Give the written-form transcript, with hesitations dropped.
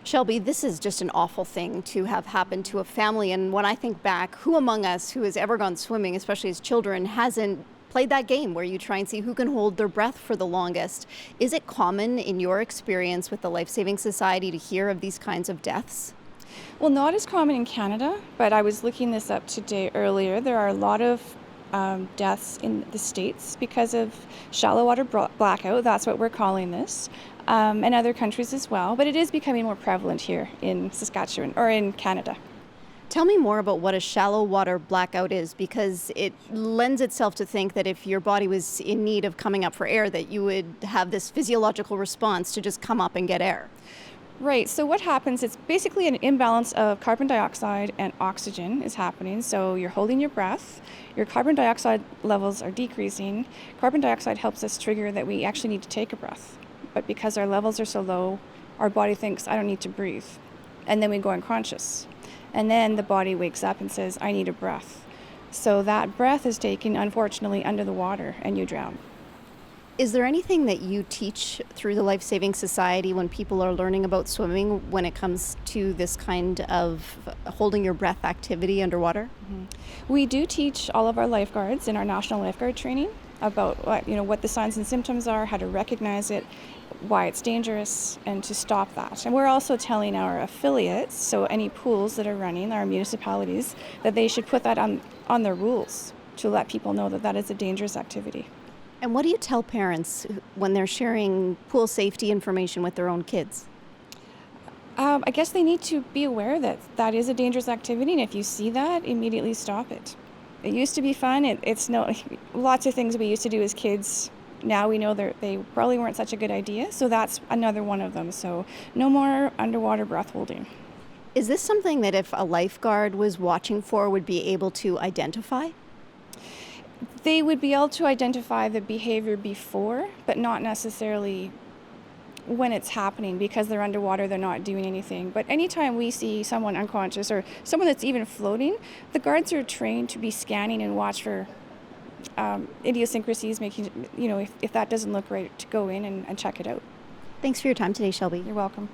Shelby, this is just an awful thing to have happened to a family. And when I think back, who among us who has ever gone swimming, especially as children, hasn't played that game where you try and see who can hold their breath for the longest? Is it common in your experience with the Lifesaving Society to hear of these kinds of deaths? Well, not as common in Canada, but I was looking this up today earlier. There are a lot of deaths in the States because of shallow water blackout. That's what we're calling this, and other countries as well. But it is becoming more prevalent here in Saskatchewan or in Canada. Tell me more about what a shallow water blackout is, because it lends itself to think that if your body was in need of coming up for air, that you would have this physiological response to just come up and get air. Right, so what happens, it's basically an imbalance of carbon dioxide and oxygen is happening. So you're holding your breath, your carbon dioxide levels are decreasing. Carbon dioxide helps us trigger that we actually need to take a breath. But because our levels are so low, our body thinks, I don't need to breathe. And then we go unconscious. And then the body wakes up and says, I need a breath. So that breath is taken, unfortunately, under the water and you drown. Is there anything that you teach through the Lifesaving Society when people are learning about swimming when it comes to this kind of holding your breath activity underwater? We do teach all of our lifeguards in our national lifeguard training about what the signs and symptoms are, how to recognize it, why it's dangerous, and to stop that. And we're also telling our affiliates, so any pools that are running, our municipalities, that they should put that on their rules to let people know that that is a dangerous activity. And what do you tell parents when they're sharing pool safety information with their own kids? I guess they need to be aware that that is a dangerous activity, and if you see that, immediately stop it. It used to be fun. It's no lots of things we used to do as kids. Now we know they probably weren't such a good idea, so that's another one of them. So no more underwater breath holding. Is this something that if a lifeguard was watching for would be able to identify? They would be able to identify the behavior before, but not necessarily when it's happening. Because they're underwater, they're not doing anything. But anytime we see someone unconscious or someone that's even floating, the guards are trained to be scanning and watch for idiosyncrasies, making, if that doesn't look right, to go in and check it out. Thanks for your time today, Shelby. You're welcome.